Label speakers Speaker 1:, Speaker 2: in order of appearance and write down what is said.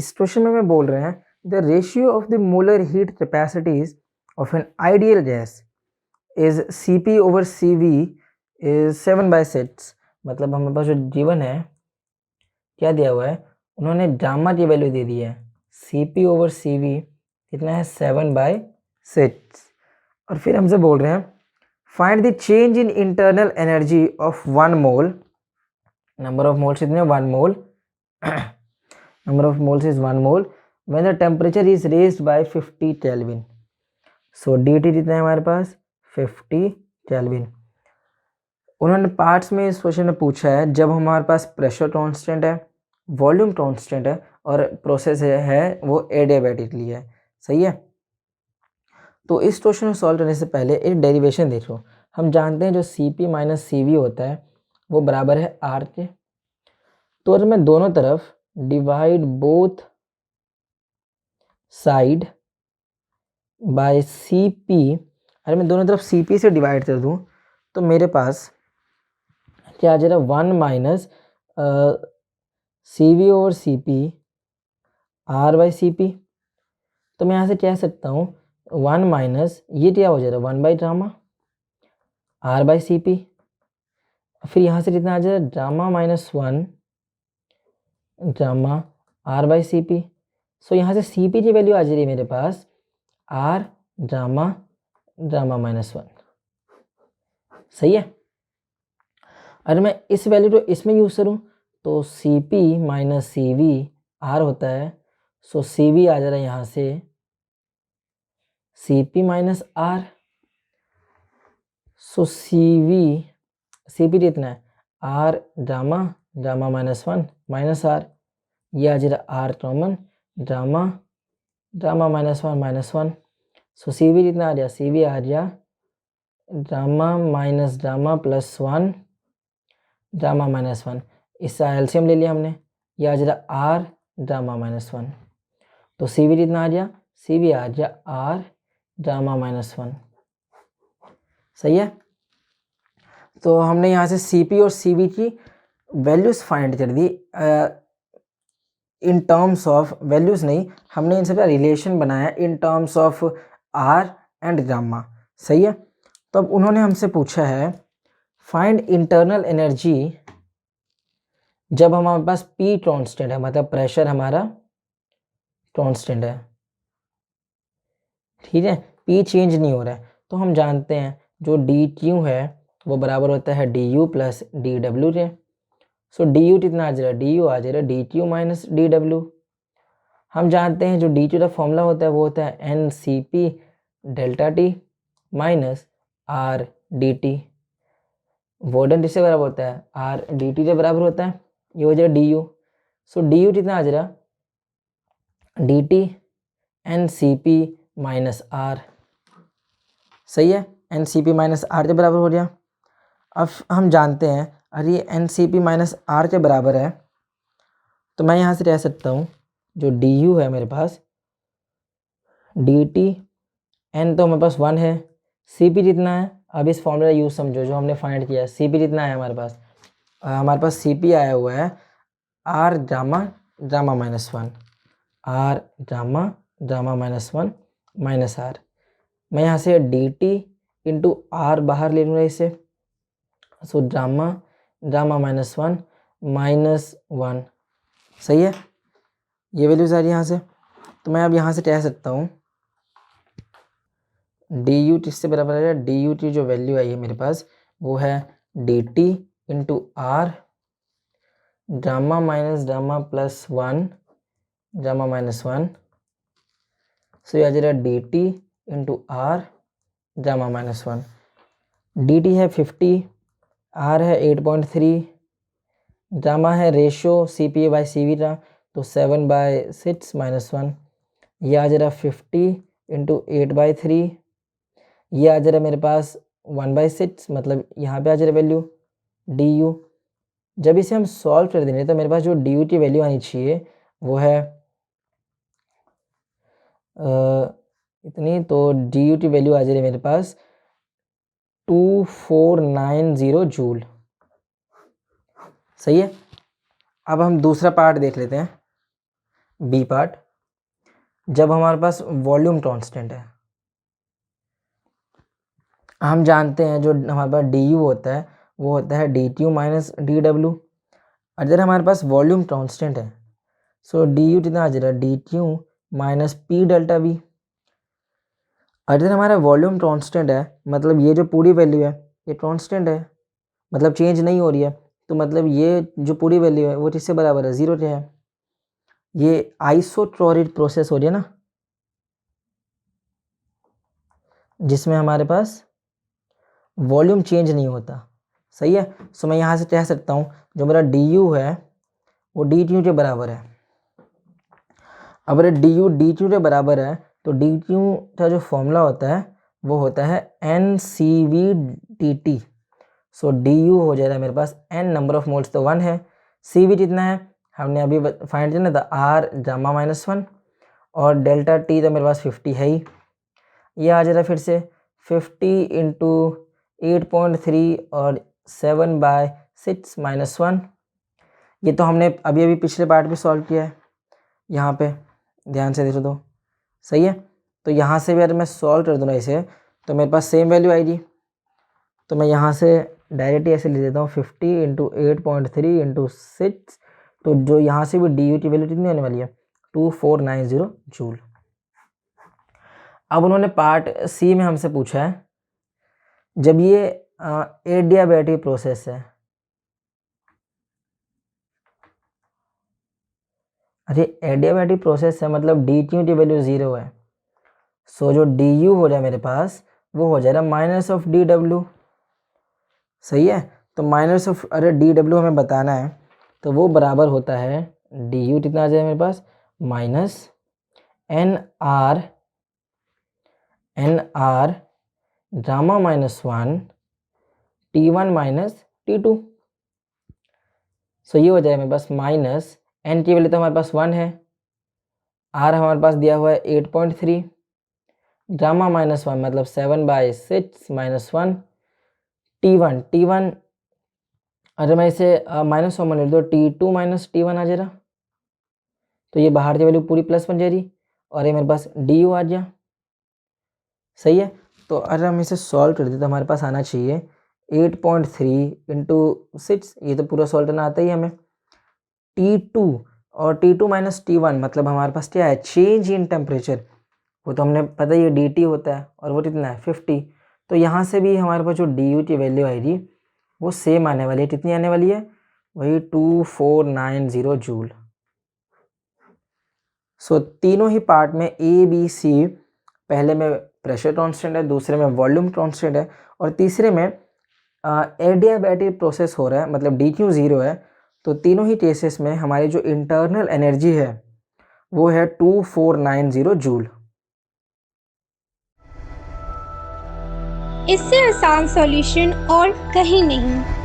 Speaker 1: इस क्वेश्चन में मैं बोल रहे हैं the ratio of the molar heat capacities of an ideal gas is Cp over Cv is 7/6। मतलब हमारे पास जो जीवन है क्या दिया हुआ है, उन्होंने गामा की वैल्यू दे दी है, Cp ओवर Cv कितना है 7/6। और फिर हमसे बोल रहे हैं find the change in internal energy of 1 mole. Number of moles कितने 1 मोल number of moles is 1 mole when the temperature is raised by 50 Kelvin. So dt कितना है हमारे पास 50 Kelvin। उन्होंने पार्ट्स में इस क्वेश्चन में पूछा है जब हमारे पास प्रेशर कांस्टेंट है, वॉल्यूम कांस्टेंट है और प्रोसेस है वो एडियाबैटिकली है। सही है। तो इस क्वेश्चन को सॉल्व करने से पहले एक डेरिवेशन देखो। हम जानते हैं जो Cp माइनस Cv होता है वो बराबर है R के। तो अगर मैं दोनों तरफ divide both side by Cp, अगर मैं दोनों तरफ Cp से डिवाइड कर दूं तो मेरे पास क्या आ जाएगा 1 minus Cv over Cp R/Cp। तो मैं यहाँ से कह सकता हूँ 1 माइनस ये क्या हो जाएगा 1/गामा R/Cp। फिर यहाँ से कितना आ जाएगा गामा माइनस 1 गामा R/Cp। सो यहाँ से Cp की वैल्यू आ जाएगी मेरे पास R गामा गामा माइनस 1। सही है। अगर मैं इस वैल्यू को इसमें यूज़ करूँ तो Cp माइनस Cv R होता है। सो Cv आ जा रहा है यहाँ से Cp माइनस R। सो Cp कितना है R gamma gamma minus 1 minus R। ये आ जाएगा R common gamma gamma minus 1। सो Cv कितना आ गया Cv आ गया gamma minus gamma plus 1 gamma minus 1। इसका एलसीएम ले लिया हमने, यह आ जाएगा R गामा माइनस 1। तो Cv कितना आ गया Cv आ गया R गामा माइनस 1। सही है। तो हमने यहाँ से Cp और Cv की वैल्यूज फाइंड कर दी इन टर्म्स ऑफ वैल्यूज नहीं, हमने इनसे रिलेशन बनाया in terms of R and gamma. सही है। तो अब उन्होंने हमसे पूछा है फाइंड इंटरनल एनर्जी जब हमारे पास P कांस्टेंट है, मतलब प्रेशर हमारा कांस्टेंट है। ठीक है, P चेंज नहीं हो रहा है। तो हम जानते हैं जो dq है वो बराबर होता है du प्लस dw के। सो du कितना आ जाएगा du आ जाएगा dq माइनस dw। हम जानते हैं जो dq का फॉर्मूला होता है वो होता है NCP delta T minus R dt। Voltage किससे बराबर होता है R dt के बराबर होता है। ये हो जाएगा du। सो du कितना आ जाएगा dt NCP माइनस R। सही है। NCP माइनस R के बराबर हो गया। अब हम जानते हैं अरे ये NCP माइनस R के बराबर है तो मैं यहाँ से कह सकता हूँ जो du है मेरे पास dt n तो हमारे पास 1 है, Cp कितना है अब इस फॉर्मूला यूज समझो जो हमने फाइंड किया है। Cp कितना है हमारे पास Cp आया हुआ है R gamma gamma minus 1 R gamma gamma minus 1 minus R। मैं यहाँ से dt इंटू R बाहर ले लूँगा इसे। So gamma gamma minus 1 minus 1। सही है। ये वैल्यूज आ रही है यहाँ से। तो मैं अब यहाँ से कह सकता हूँ du किससे बराबर है du की जो वैल्यू आई है मेरे पास वो है dt into R gamma minus gamma plus 1 gamma minus 1। सो आ जाएगा dt into R gamma minus 1। dt है 50, R है 8.3, गामा है रेशो Cp बाई Cv का तो 7/6 माइनस 1। यह आ जाएगा 50 इंटू 8/3। ये आ जाएगा मेरे पास 1/6, मतलब यहाँ पे आ जाएगा वैल्यू du। जब इसे हम सॉल्व कर देंगे तो मेरे पास जो du की वैल्यू आनी चाहिए वो है इतनी। तो du की वैल्यू आ जाएगी मेरे पास 2490 जूल। सही है। अब हम दूसरा पार्ट देख लेते हैं। बी पार्ट, जब हमारे पास वॉल्यूम कांस्टेंट है, हम जानते हैं जो हमारे पास डी यू होता है वो होता है D T U minus D W. अगर हमारे पास वॉल्यूम कांस्टेंट है सो डी यू कितना आ जाएगा D T U minus P delta we. अगर हमारा वॉल्यूम कांस्टेंट है मतलब ये जो पूरी वैल्यू है ये कांस्टेंट है, मतलब चेंज नहीं हो रही है, तो मतलब ये जो पूरी वैल्यू है वो किससे बराबर है, ज़ीरो के है। ये आइसोट्रोरिड प्रोसेस हो रही है ना, जिसमें हमारे पास वॉल्यूम चेंज नहीं होता, सही है। सो मैं यहाँ से कह सकता हूँ जो मेरा डी यू है वो डी टी यू के बराबर है। अब अगर D U D T U के बराबर है तो डी टी यू का जो फॉर्मूला होता है वो होता है n C v T T. So d U हो जाएगा मेरे पास एन नंबर ऑफ मोल्स तो 1 है, सी वी कितना है हमने अभी फाइंड किया ना था आर गामा -1 और डेल्टा टी तो मेरे पास 50 है ही। ये आ जाएगा फिर से 50 इंटू 8.3 और 7/6 - 1। ये तो हमने अभी अभी पिछले पार्ट में सॉल्व किया है, यहाँ पे ध्यान से देखो तो सही है। तो यहाँ से भी अगर मैं सॉल्व कर दूँ इसे तो मेरे पास सेम वैल्यू आएगी, तो मैं यहाँ से डायरेक्टली ऐसे लिख देता हूँ 50 इंटू 8.3 इंटू 6, तो जो यहाँ से भी डी यू की वैल्यू कितनी होने वाली है 2490 जूल। अब उन्होंने पार्ट सी में हमसे पूछा है जब ये एडियाबैटिक प्रोसेस है, अरे एडियाबैटिक प्रोसेस है मतलब डी टी यू की वैल्यू 0 है, सो जो डी यू हो जाए मेरे पास वो हो जाएगा माइनस ऑफ डी डब्ल्यू, सही है। तो माइनस ऑफ अरे डी डब्ल्यू हमें बताना है तो वो बराबर होता है डी यू कितना आ जाए मेरे पास minus n r gamma -1 T1 minus T2। So ये हो जाएगा मेरे पास माइनस एन की वैल्यू तो हमारे पास 1 है, आर हमारे पास दिया हुआ है 8.3, गामा -1 मतलब 7/6 - 1 T1 अगर मैं इसे माइनस वन लिख दो T2 माइनस T1 आ जाएगा, तो ये बाहर की वैल्यू पूरी प्लस बन जाएगी और ये मेरे पास डी यू आ गया, सही है। तो अगर हम इसे सॉल्व कर दें तो हमारे पास आना चाहिए 8.3 इंटू 6, ये तो पूरा सॉल्व करना आता ही हमें, T2 और T2 माइनस T1 मतलब हमारे पास क्या है चेंज इन टेम्परेचर, वो तो हमने पता ही है dt होता है और वो कितना है 50। तो यहाँ से भी हमारे पास जो डी यू की वैल्यू आएगी वो सेम आने वाली है, कितनी आने वाली है वही 2490 जूल। सो तीनों ही पार्ट में ए बी सी, पहले में प्रेशर कांस्टेंट है, दूसरे में वॉल्यूम कांस्टेंट है और तीसरे में एडियाबैटिक प्रोसेस हो रहा है मतलब डी क्यू 0 है। तो तीनों ही केसेस में हमारी जो इंटरनल एनर्जी है वो है 2490 जूल।
Speaker 2: इससे आसान सॉल्यूशन और कहीं नहीं।